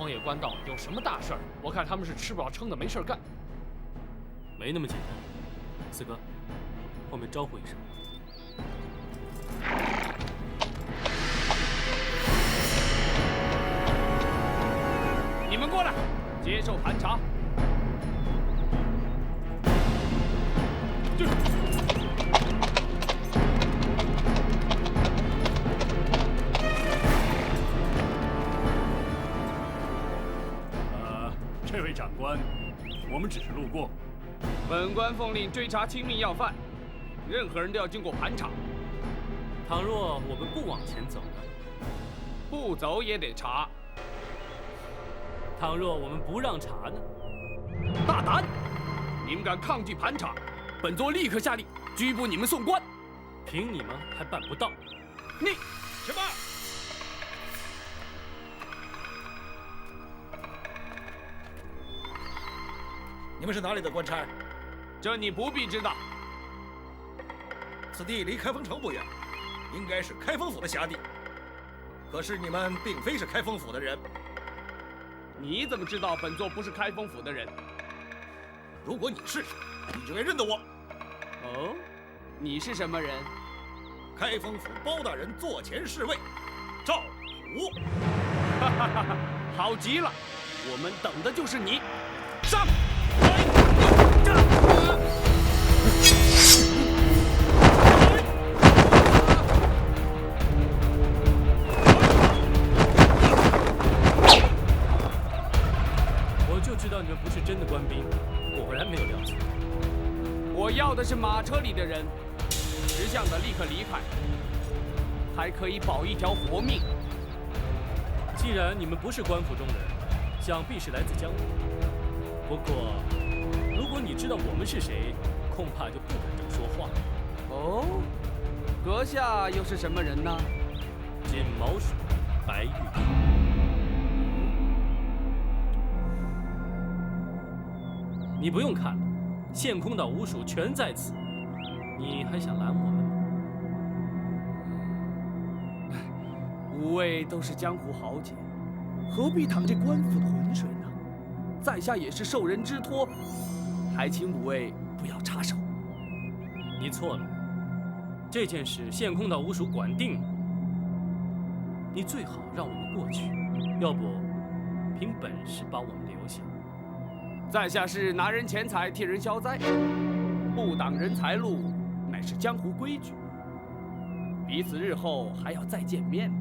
荒野官道有什么大事儿？我看他们是吃不饱撑的，没事儿干。没那么简单。四哥，后面招呼一声。你们过来，接受盘查。就。这位长官，我们只是路过。本官奉令追查亲密要犯，任何人都要经过盘查。倘若我们不往前走呢？不走也得查。倘若我们不让查呢？大胆！你们敢抗拒盘查，本座立刻下令拘捕你们送官。凭你们还办不到？你什么？你们是哪里的官差？这你不必知道。此地离开封城不远，应该是开封府的辖地。可是你们并非是开封府的人。你怎么知道本座不是开封府的人？如果你是，你就该认得我。哦，你是什么人？开封府包大人座前侍卫赵虎。哈哈哈哈，好极了，我们等的就是你。上！我就知道你们不是真的官兵，果然没有料错。我要的是马车里的人，识相的立刻离开，还可以保一条活命。既然你们不是官府中人，想必是来自江湖。不过，如果你知道我们是谁，恐怕就不敢这么说话。哦，阁下又是什么人呢？金毛鼠，白玉堂。你不用看了，县空岛五署全在此，你还想拦我们吗？五位都是江湖豪杰，何必淌这官府的浑水呢？在下也是受人之托，还请五位不要插手。你错了，这件事县空岛五署管定了，你最好让我们过去，要不凭本事把我们留下。在下是拿人钱财替人消灾，不挡人财路，乃是江湖规矩。彼此日后还要再见面吗？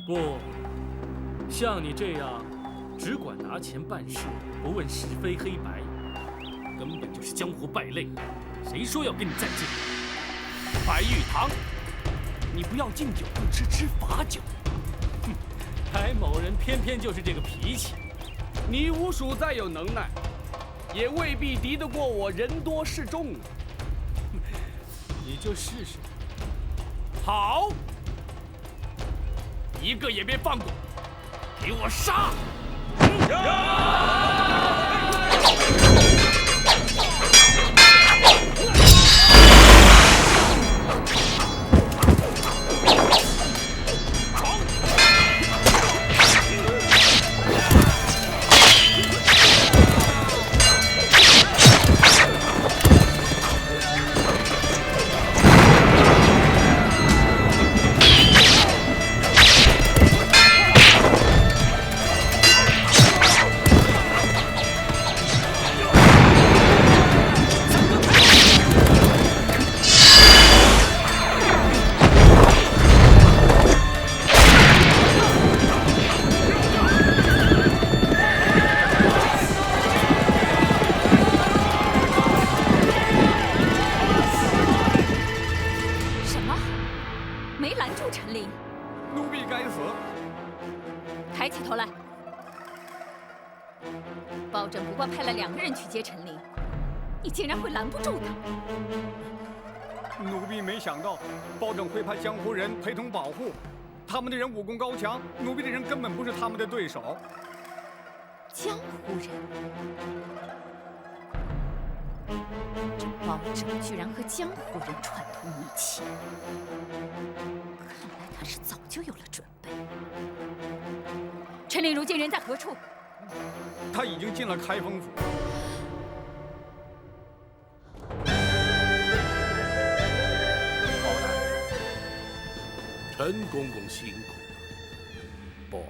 不，像你这样只管拿钱办事，不问是非黑白，根本就是江湖败类。谁说要跟你再见？白玉堂，你不要敬酒不吃吃罚酒。哼，白某人偏偏就是这个脾气。你五署再有能耐，也未必敌得过我人多势众啊！你就试试。好，一个也别放过，给我杀！抬起头来。包拯不过派了2个人去接陈琳，你竟然会拦不住他？奴婢没想到包拯会派江湖人陪同保护，他们的人武功高强，奴婢的人根本不是他们的对手。江湖人，这包拯居然和江湖人串通一气，看来他是早就有了准备。陈琳如今人在何处？他已经进了开封府。包大人，陈公公辛苦了。不，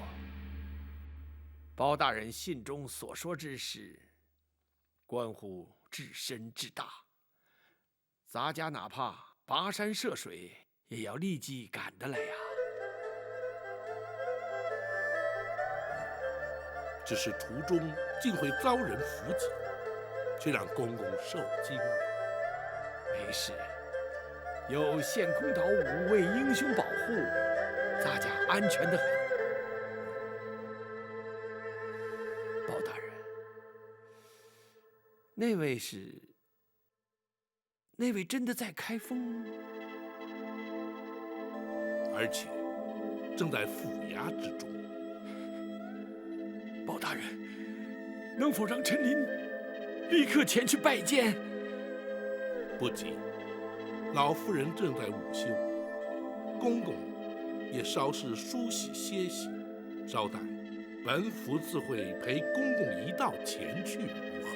包大人信中所说之事，关乎至深至大。咱家哪怕跋山涉水，也要立即赶得来呀。只是途中竟会遭人伏击，却让公公受惊了。没事，有献空岛5位英雄保护，咱家安全得很。包大人，那位真的在开封，而且正在府衙之中。包大人，能否让陈琳立刻前去拜见？不急，老夫人正在午休，公公也稍事梳洗歇息，稍待，本府自会陪公公一道前去，如何？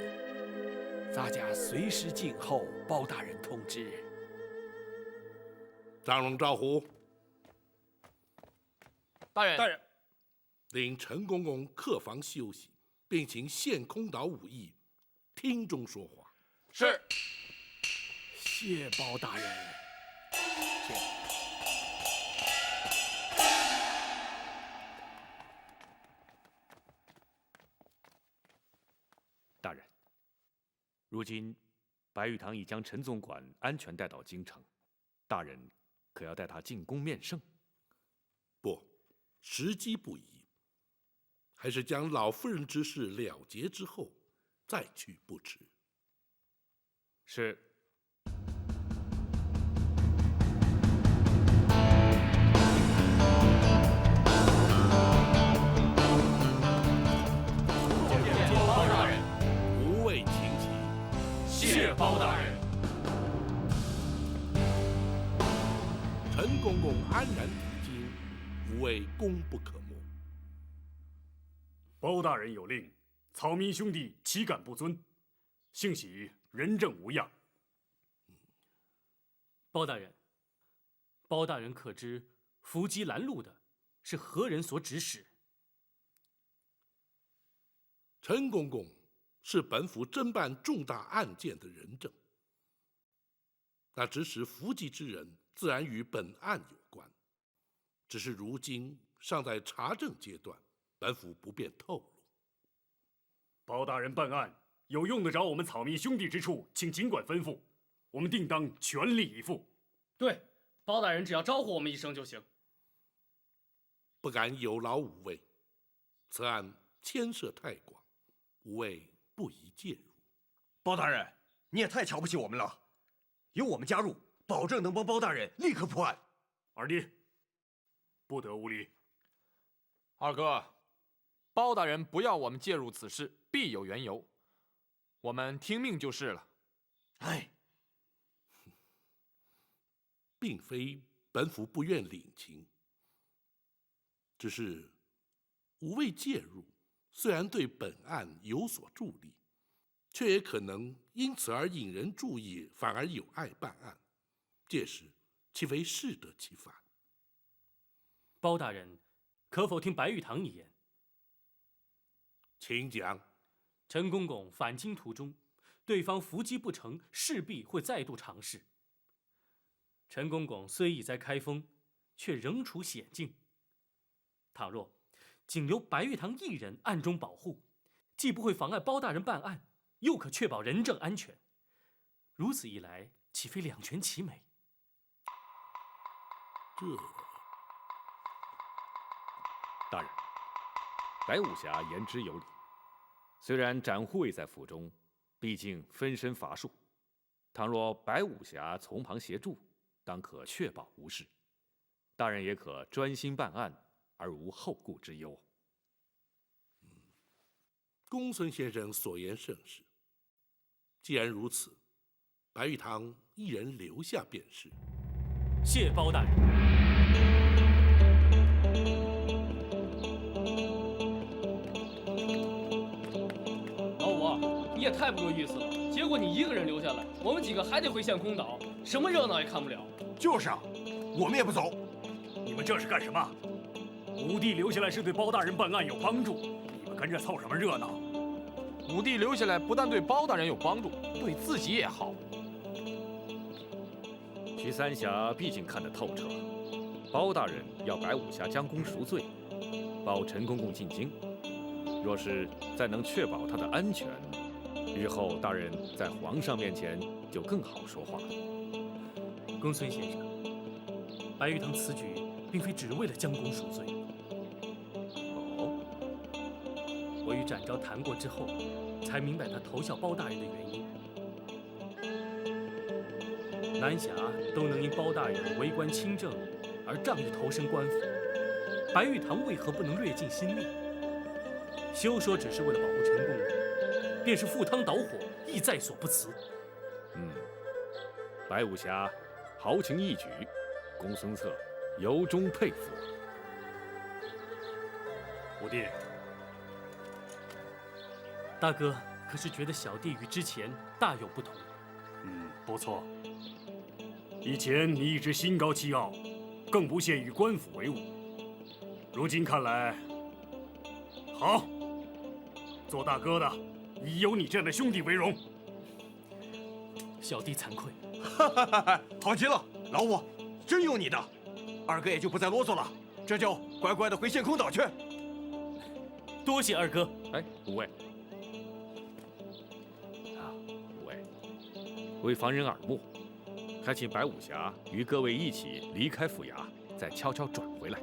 咱家随时静候包大人通知。张龙、赵虎，大人，大人，领陈公公客房休息，并请献空岛武艺厅中说话。是。谢包大人。大人，如今白玉堂已将陈总管安全带到京城，大人可要带他进宫面圣？不，时机不宜，还是将老夫人之事了结之后再去不迟。是。包大人，无畏请起。谢包大人。陈公公安然抵京，无谓功不可没。包大人有令，草民兄弟岂敢不遵？幸喜人证无恙。包大人，包大人可知伏击拦路的是何人所指使？陈公公是本府侦办重大案件的人证，那指使伏击之人自然与本案有关，只是如今尚在查证阶段，本府不便透露。包大人办案有用得着我们草民兄弟之处，请尽管吩咐，我们定当全力以赴。对，包大人只要招呼我们一声就行。不敢有劳五位，此案牵涉太广，五位不宜介入。包大人，你也太瞧不起我们了，有我们加入，保证能帮包大人立刻破案。二弟，不得无礼。二哥，包大人不要我们介入此事，必有缘由，我们听命就是了。哎，并非本府不愿领情，只是无谓介入，虽然对本案有所助力，却也可能因此而引人注意，反而有碍办案，届时岂非适得其反？包大人，可否听白玉堂一言？请讲。陈公公返京途中，对方伏击不成，势必会再度尝试。陈公公虽已在开封，却仍处险境。倘若仅留白玉堂一人暗中保护，既不会妨碍包大人办案，又可确保人证安全。如此一来，岂非两全其美？大人，白武侠言之有理。虽然展护卫在府中，毕竟分身乏术，倘若白武侠从旁协助，当可确保无事。大人也可专心办案，而无后顾之忧。公孙先生所言甚是。既然如此，白玉堂一人留下便是。谢包大人。也太不够意思了。结果你一个人留下来，我们几个还得回陷空岛，什么热闹也看不了。就是啊，我们也不走。你们这是干什么？武帝留下来是对包大人办案有帮助，你们跟着凑什么热闹？武帝留下来不但对包大人有帮助，对自己也好。徐三侠毕竟看得透彻，包大人要白武侠将功赎罪，保陈公公进京。若是再能确保他的安全，日后大人在皇上面前就更好说话了。公孙先生，白玉堂此举并非只为了将功赎罪。哦，我与展昭谈过之后，才明白他投效包大人的原因。南侠都能因包大人为官清正而仗义投身官府，白玉堂为何不能略尽心力？休说只是为了保护陈公公，便是赴汤蹈火，亦在所不辞。白武侠豪情义举，公孙策由衷佩服。武帝，大哥可是觉得小弟与之前大有不同？不错。以前你一直心高气傲，更不屑与官府为伍。如今看来，好，做大哥的以有你这样的兄弟为荣。小弟惭愧。好极了，老五，真有你的。二哥也就不再啰嗦了，这就乖乖的回陷空岛去。多谢二哥。哎，五位，五位，为防人耳目，还请白武侠与各位一起离开府衙，再悄悄转回来，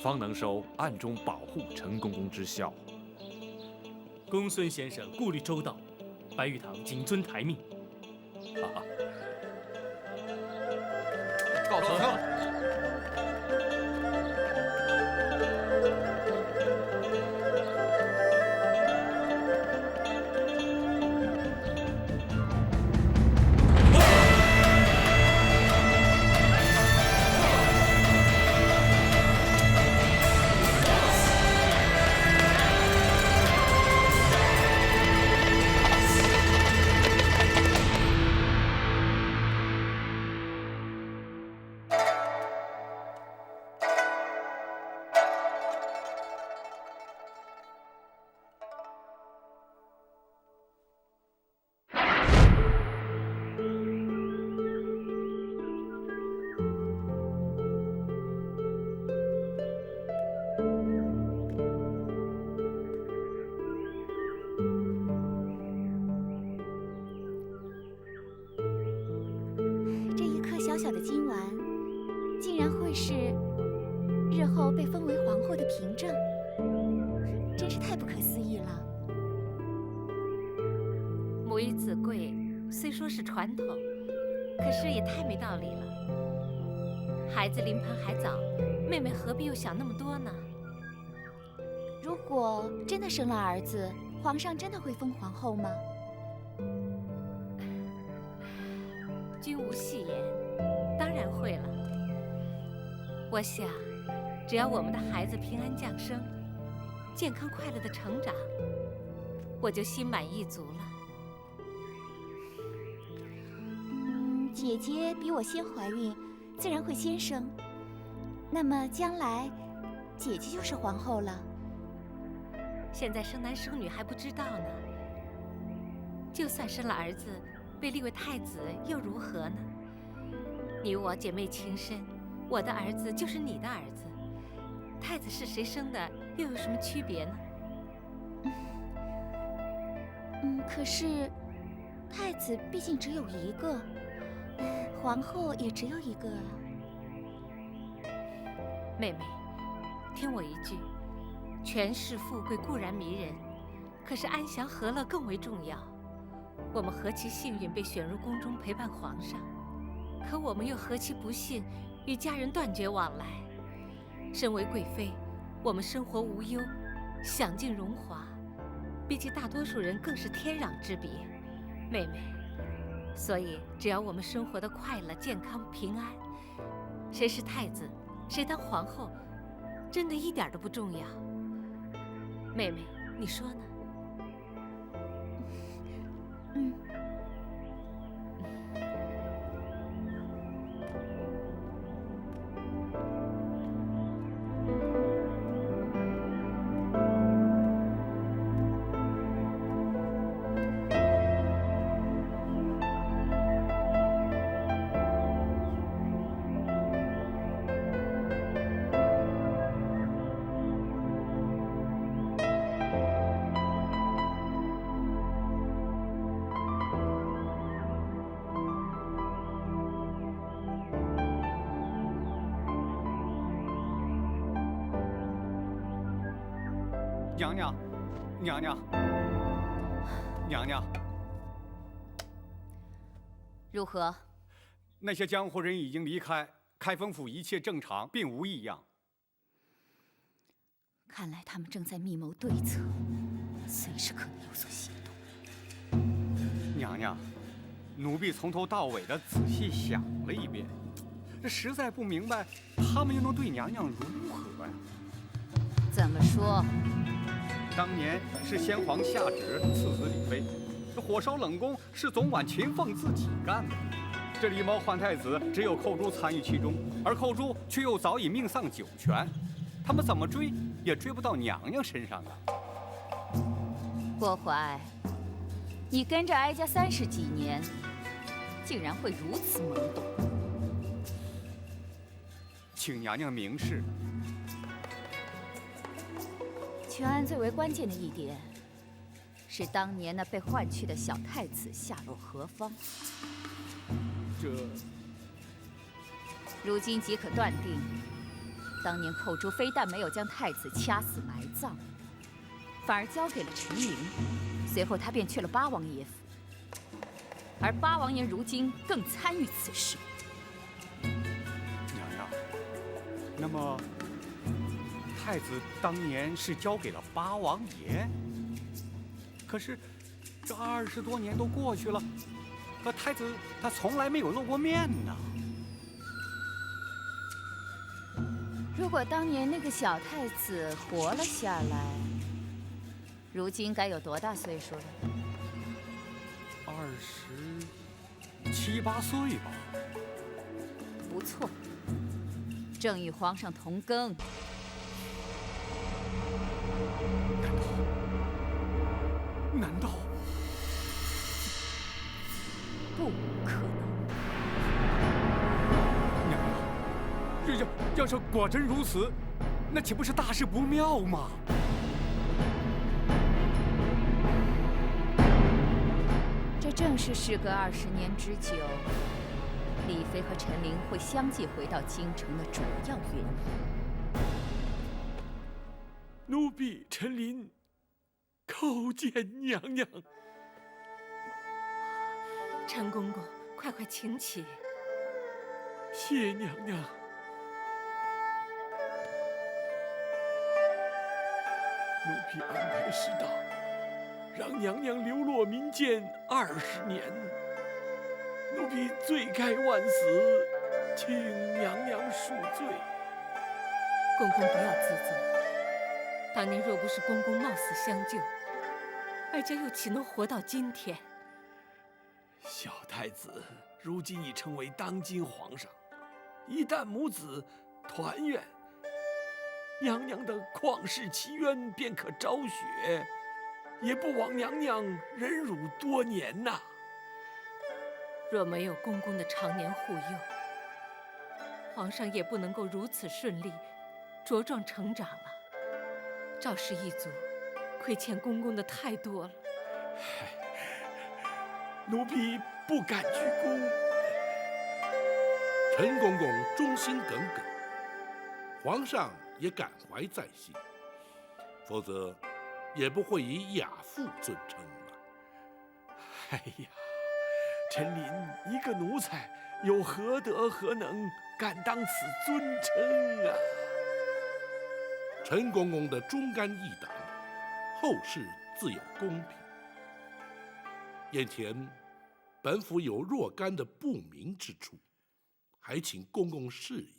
方能收暗中保护陈公公之效。公孙先生顾虑周到，白玉堂谨遵台命。告辞。小小的金丸，竟然会是日后被封为皇后的凭证，真是太不可思议了。母以子贵，虽说是传统，可是也太没道理了。孩子临盆还早，妹妹何必又想那么多呢？如果真的生了儿子，皇上真的会封皇后吗？君无戏言，当然会了。我想，只要我们的孩子平安降生，健康快乐的成长，我就心满意足了。姐姐比我先怀孕，自然会先生。那么将来，姐姐就是皇后了。现在生男生女还不知道呢。就算生了儿子，被立为太子又如何呢？你我姐妹情深，我的儿子就是你的儿子，太子是谁生的又有什么区别呢？可是太子毕竟只有一个，皇后也只有一个啊。妹妹，听我一句，权势富贵固然迷人，可是安详和乐更为重要。我们何其幸运被选入宫中陪伴皇上，可我们又何其不幸与家人断绝往来。身为贵妃，我们生活无忧，享尽荣华，比起大多数人更是天壤之别。妹妹，所以只要我们生活的快乐、健康、平安，谁是太子，谁当皇后，真的一点都不重要。妹妹，你说呢？嗯。娘娘，娘娘，娘娘，如何？那些江湖人已经离开，开封府一切正常，并无异样。看来他们正在密谋对策，随时可能有所行动。娘娘，奴婢从头到尾的仔细想了一遍，这实在不明白，他们又能对娘娘如何呀？怎么说？当年是先皇下旨赐死李妃，这火烧冷宫是总管秦凤自己干的。这狸猫换太子，只有寇珠参与其中，而寇珠却又早已命丧九泉，他们怎么追也追不到娘娘身上啊！郭淮，你跟着哀家30几年，竟然会如此懵懂。请娘娘明示。全案最为关键的一点，是当年那被换去的小太子下落何方？这，如今即可断定，当年寇珠非但没有将太子掐死埋葬，反而交给了陈琳，随后他便去了八王爷府，而八王爷如今更参与此事。娘娘，那么太子当年是交给了八王爷，可是这20多年都过去了，可太子他从来没有露过面呢。如果当年那个小太子活了下来，如今该有多大岁数了？27、8岁吧。不错，正与皇上同庚。难道？不可能！娘娘，这要是果真如此，那岂不是大事不妙吗？这正是事隔20年之久，李妃和陈琳会相继回到京城的主要原因。奴婢陈琳叩见娘娘。陈公公，快快请起。谢娘娘。奴婢安排适当，让娘娘流落民间20年，奴婢罪该万死，请娘娘恕罪。公公不要自责，当年若不是公公冒死相救，哀家又岂能活到今天？小太子如今已成为当今皇上，一旦母子团圆，娘娘的旷世奇冤便可昭雪，也不枉娘娘忍辱多年呐。若没有公公的常年护佑，皇上也不能够如此顺利茁壮成长了。赵氏一族亏欠公公的太多了。奴婢不敢鞠躬。陈公公忠心耿耿，皇上也感怀在心，否则也不会以亚父尊称了。哎呀，陈琳一个奴才，有何德何能，敢当此尊称啊？陈公公的忠肝义胆，后世自有公平。眼前本府有若干的不明之处，还请公公示意。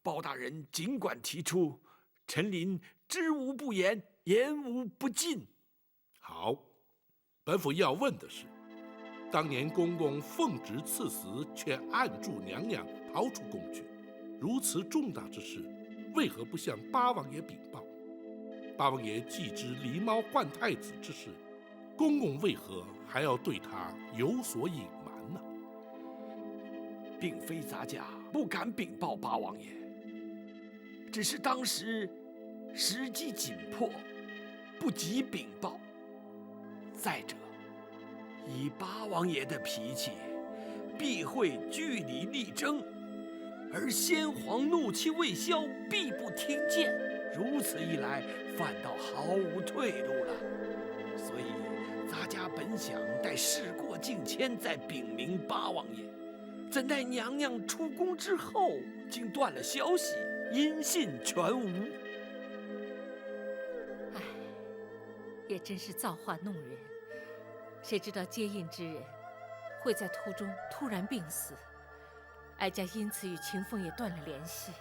包大人尽管提出，陈琳知无不言，言无不尽。好，本府要问的是，当年公公奉旨赐死，却按住娘娘逃出宫去，如此重大之事，为何不向八王爷禀报？八王爷既知狸猫换太子之事，公公为何还要对他有所隐瞒呢？并非咱家不敢禀报八王爷，只是当时时机紧迫，不及禀报。再者，以八王爷的脾气，必会据理力争，而先皇怒气未消，必不听谏。如此一来，反倒毫无退路了。所以，咱家本想待事过境迁再禀明八王爷，怎奈娘娘出宫之后，竟断了消息，音信全无。唉，也真是造化弄人。谁知道接应之人会在途中突然病死，哀家因此与秦凤也断了联系。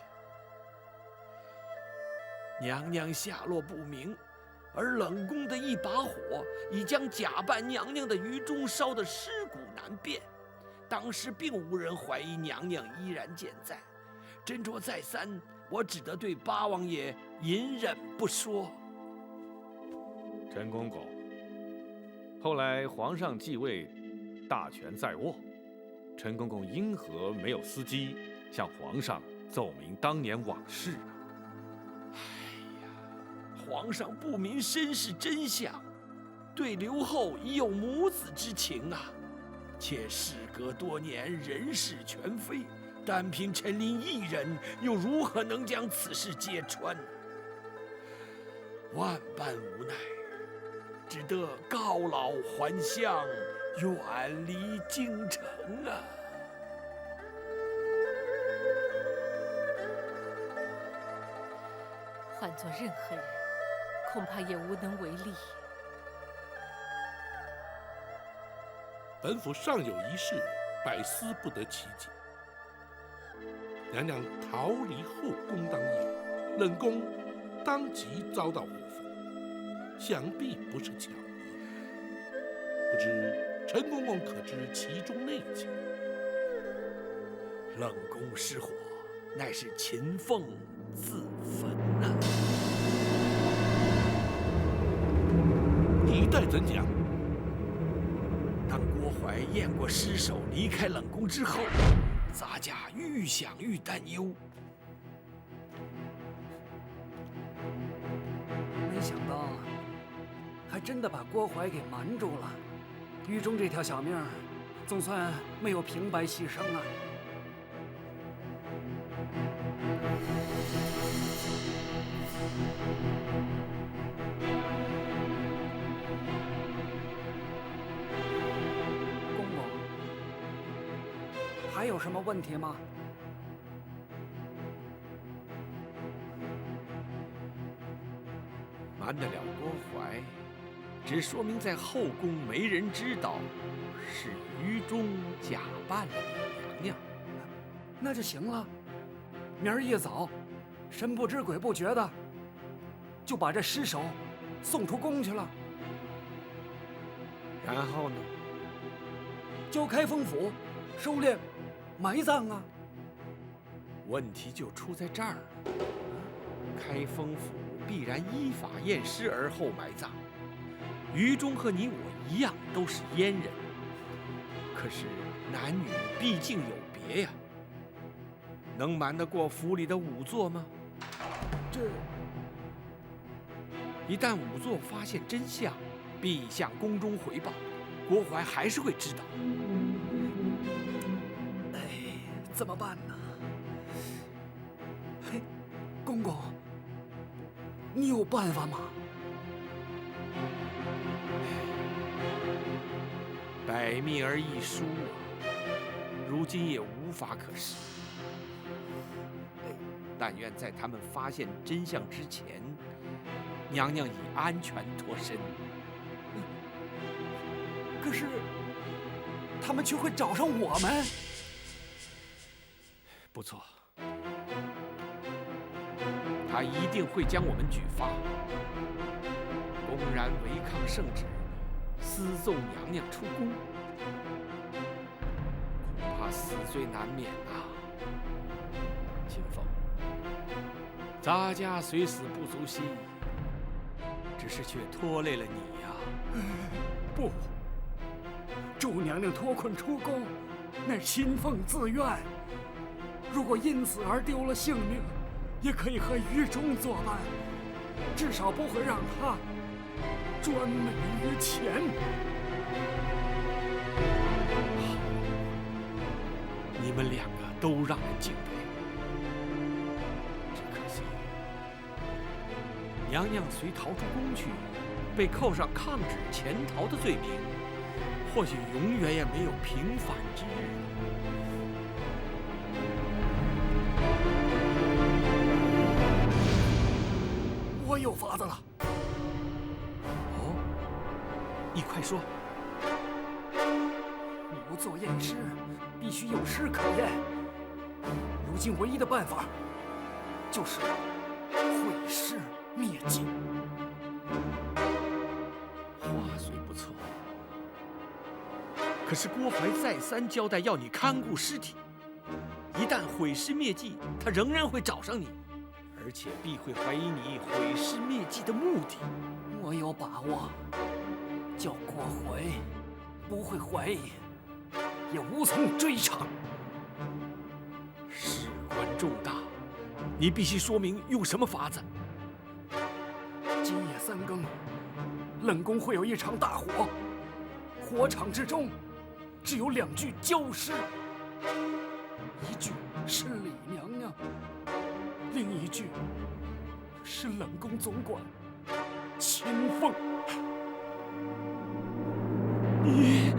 娘娘下落不明，而冷宫的一把火已将假扮娘娘的于中烧得尸骨难辨。当时并无人怀疑娘娘依然健在，斟酌再三，我只得对八王爷隐忍不说。陈公公，后来皇上继位，大权在握，陈公公因何没有伺机向皇上奏明当年往事啊？皇上不明身世真相，对刘后已有母子之情啊。且事隔多年，人事全非，单凭陈琳一人，又如何能将此事揭穿呢？万般无奈，只得告老还乡，远离京城啊。换做任何人，恐怕也无能为力。本府尚有一事，百思不得其解。娘娘逃离后宫当夜，冷宫当即遭到火焚，想必不是巧合。不知陈公公可知其中内情？冷宫失火，乃是秦凤自焚呐。一代怎讲？当郭槐验过尸首，离开冷宫之后，咱家愈想愈担忧。没想到，还真的把郭槐给瞒住了。狱中这条小命，总算没有平白牺牲啊。公公，还有什么问题吗？瞒得了郭槐，只说明在后宫没人知道是于中假扮了你娘娘。那就行了。明儿一早，神不知鬼不觉的，就把这尸首送出宫去了。然后呢？交开封府收敛埋葬啊。问题就出在这儿了。开封府必然依法验尸而后埋葬。于中和你我一样都是阉人，可是男女毕竟有别呀。能瞒得过府里的仵作吗？这一旦仵作发现真相，必向宫中回报，郭槐还是会知道。哎，怎么办呢？嘿，公公，你有办法吗？百密而一疏啊，如今也无法可施。但愿在他们发现真相之前，娘娘已安全脱身。可是，他们却会找上我们。不错，他一定会将我们举发。公然违抗圣旨，私送娘娘出宫，恐怕死罪难免啊。秦凤，咱家虽死不足惜，只是却拖累了你呀。不，祝娘娘脱困出宫，乃秦凤自愿。如果因此而丢了性命，也可以和于中作伴，至少不会让他专美于前。你们两个都让人敬佩，只可惜娘娘虽逃出宫去，被扣上抗旨潜逃的罪名，或许永远也没有平反之日。我有法子了。哦，你快说。牛做验尸，必须有尸可验。如今唯一的办法，就是毁尸灭迹。话虽不错，可是郭槐再三交代要你看顾尸体，一旦毁尸灭迹，他仍然会找上你，而且必会怀疑你毁尸灭迹的目的。我有把握，叫郭槐不会怀疑，也无从追查。事关重大，你必须说明用什么法子。今夜3更，冷宫会有一场大火，火场之中只有2具焦尸，一具是李娘娘，另一具是冷宫总管秦凤。你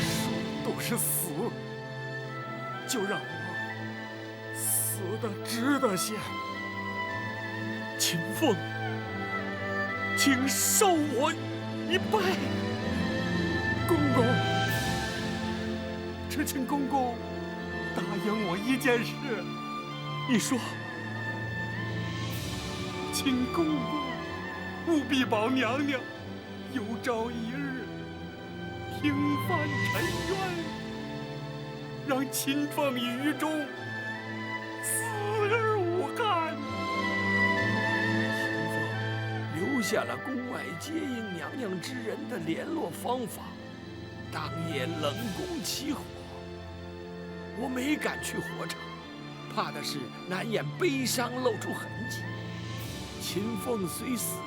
说都是死，就让我死得值得些。秦凤，请受我一拜。公公，只请公公答应我一件事。你说。请公公务必保娘娘有朝一日平反沉冤，让秦凤与于中死而无憾。秦凤留下了宫外接应娘娘之人的联络方法，当夜冷宫起火，我没敢去火场，怕的是难掩悲伤露出痕迹。秦凤虽死，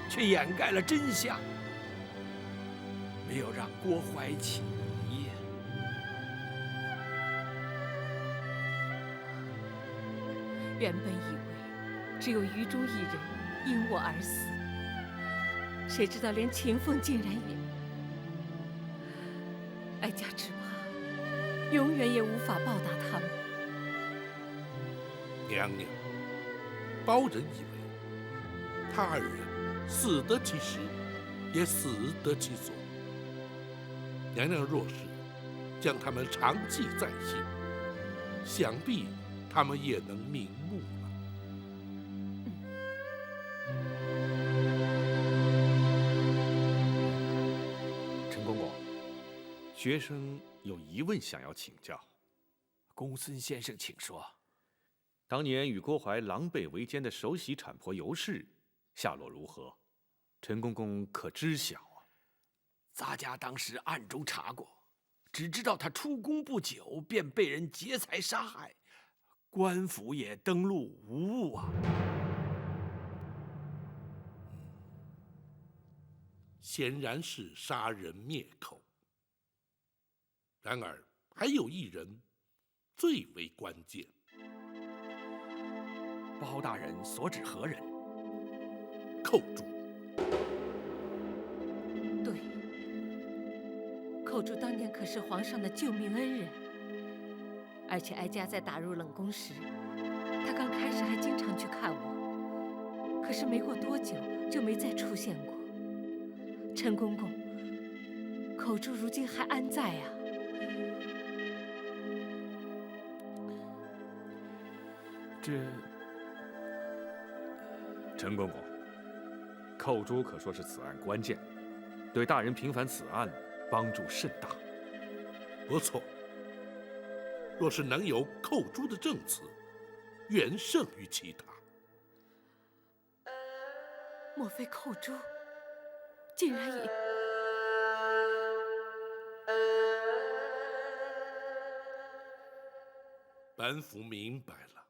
却掩盖了真相，没有让郭槐起疑。原本以为只有于中一人因我而死，谁知道连秦凤竟然也……哀家只怕永远也无法报答他们。娘娘，包人以为他2人死得其时，也死得其所。娘娘若是将他们长记在心，想必他们也能瞑目了。陈公公，学生有疑问想要请教。公孙先生，请说。当年与郭槐狼狈为奸的首席产婆尤氏下落如何？陈公公可知晓啊？咱家当时暗中查过，只知道他出宫不久便被人劫财杀害，官府也登录无误啊。显然是杀人灭口。然而还有一人最为关键。包大人所指何人？寇珠。对，寇珠当年可是皇上的救命恩人，而且哀家在打入冷宫时，他刚开始还经常去看我，可是没过多久就没再出现过。陈公公，寇珠如今还安在啊？这……陈公公，寇珠可说是此案关键，对大人平反此案帮助甚大。不错，若是能有寇珠的证词，远胜于其他。莫非寇珠竟然已……本府明白了，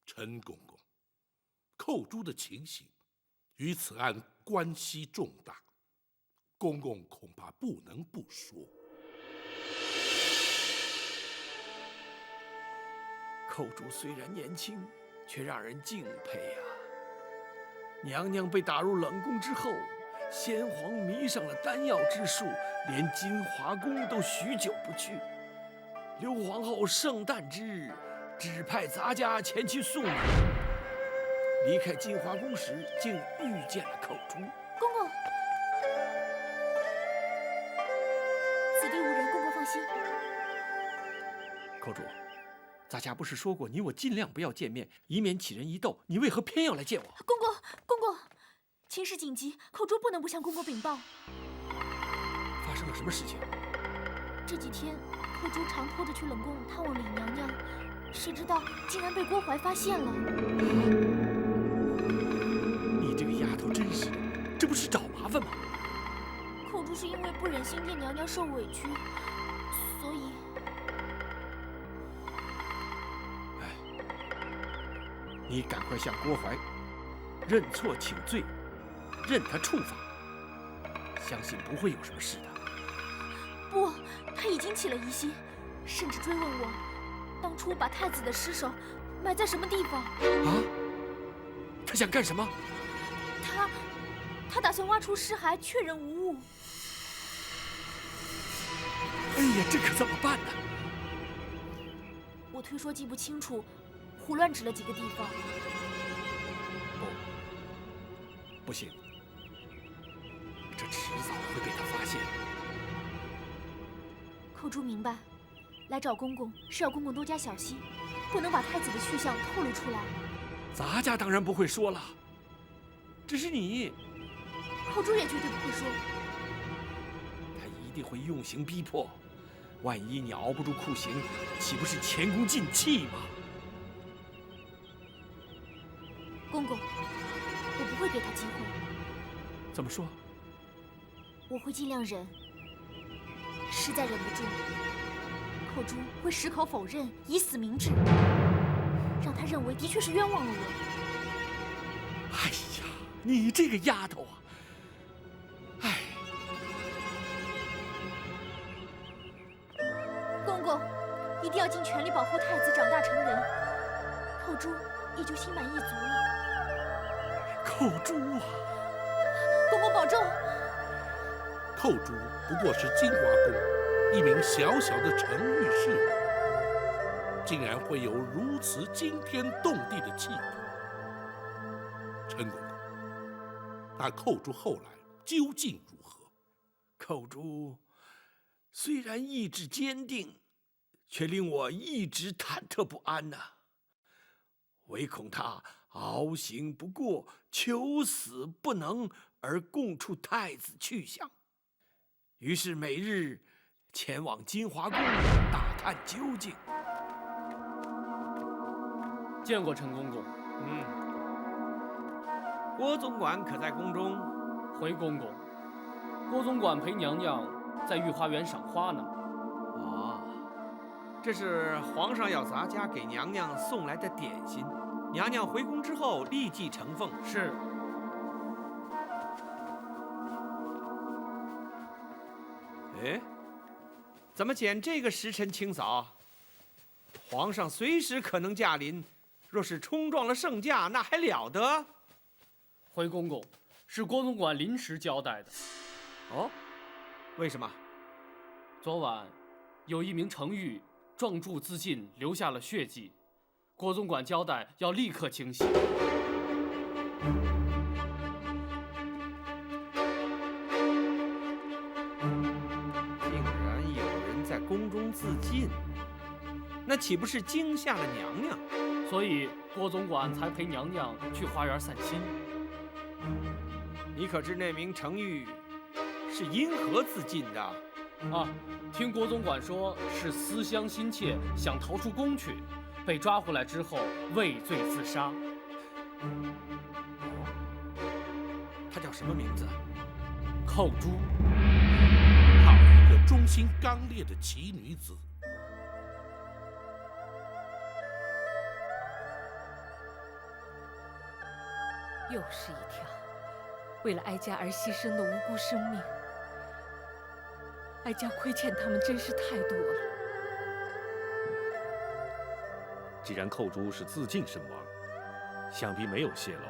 陈公公，寇珠的情形与此案关系重大，公公恐怕不能不说。寇珠虽然年轻，却让人敬佩啊。娘娘被打入冷宫之后，先皇迷上了丹药之术，连金华宫都许久不去。刘皇后圣诞之日，指派咱家前去送礼。离开金华宫时，竟遇见了寇珠。公公，此地无人，公公放心。寇珠，咱家不是说过你我尽量不要见面，以免起人疑窦，你为何偏要来见我？公公，公公，情势紧急，寇珠不能不向公公禀报。发生了什么事情？这几天，寇珠常拖着去冷宫探望李娘娘，谁知道竟然被郭槐发现了。你这个丫头真是的，这不是找麻烦吗？寇珠是因为不忍心见娘娘受委屈，所以……你赶快向郭槐认错请罪，任他处罚，相信不会有什么事的。不，他已经起了疑心，甚至追问我当初把太子的尸首埋在什么地方。啊？他想干什么？他打算挖出尸骸，确认无误。哎呀，这可怎么办呢？我推说记不清楚，胡乱指了几个地方。不行，这迟早会被他发现。寇珠明白，来找公公是要公公多加小心，不能把太子的去向透露出来。咱家当然不会说了，只是你，寇珠也绝对不会说。他一定会用刑逼迫，万一你熬不住酷刑，岂不是前功尽弃吗？公公，我不会给他机会。怎么说？我会尽量忍，实在忍不住，寇珠会矢口否认，以死明志，让他认为的确是冤枉了我。哎呀，你这个丫头啊！哎，公公，一定要尽全力保护太子长大成人，寇珠也就心满意足了。寇珠啊！公公保重。寇珠不过是金华宫一名小小的程御侍女，竟然会有如此惊天动地的气魄。陈公公，那寇珠后来究竟如何？寇珠虽然意志坚定，却令我一直忐忑不安呐。唯恐他熬刑不过，求死不能，而供出太子去向。于是每日前往金华宫打探究竟。见过陈公公。郭总管可在宫中？回公公，郭总管陪娘娘在御花园赏花呢。哦，这是皇上要咱家给娘娘送来的点心，娘娘回宫之后立即呈奉。是。哎，怎么拣这个时辰清扫？皇上随时可能驾临，若是冲撞了圣驾，那还了得？回公公，是郭总管临时交代的。哦，为什么？昨晚有一名程御撞柱自尽，留下了血迹，郭总管交代要立刻清洗。宫中自尽，那岂不是惊吓了娘娘？所以郭总管才陪娘娘去花园散心。你可知那名程昱是因何自尽的？啊，听国总管说是思乡心切，想逃出宫去，被抓回来之后畏罪自杀。她叫什么名字？寇珠。好一个忠心刚烈的奇女子！又是一条为了哀家而牺牲的无辜生命，哀家亏欠他们真是太多了。既然寇珠是自尽身亡，想必没有泄露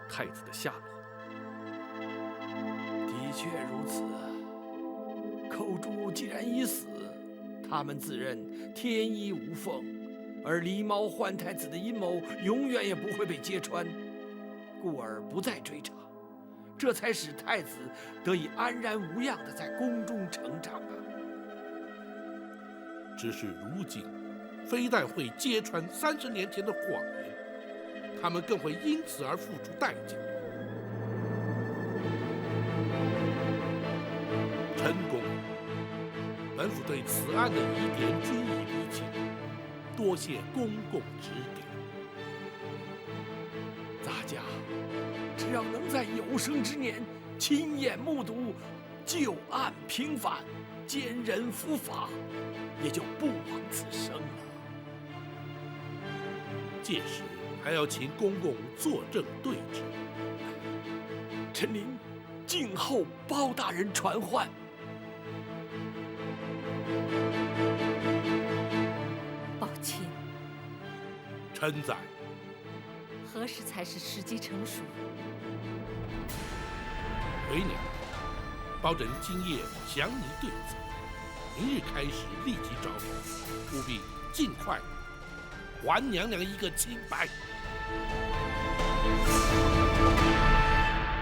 太子的下落。的确如此。寇珠既然已死，他们自认天衣无缝，而狸猫换太子的阴谋永远也不会被揭穿，故而不再追查，这才使太子得以安然无恙地在宫中成长啊。只是如今，非但会揭穿30年前的谎言，他们更会因此而付出代价。陈公，本府对此案的疑点均已厘清，多谢公公指点。咱家只要能在有生之年亲眼目睹旧案平反，奸人伏法，也就不枉此生了。届时还要请公公作证对质。臣您静候包大人传唤。宝琴，臣在。何时才是时机成熟？回娘，包朕今夜详拟对策，明日开始立即招兵，务必尽快还娘娘一个清白。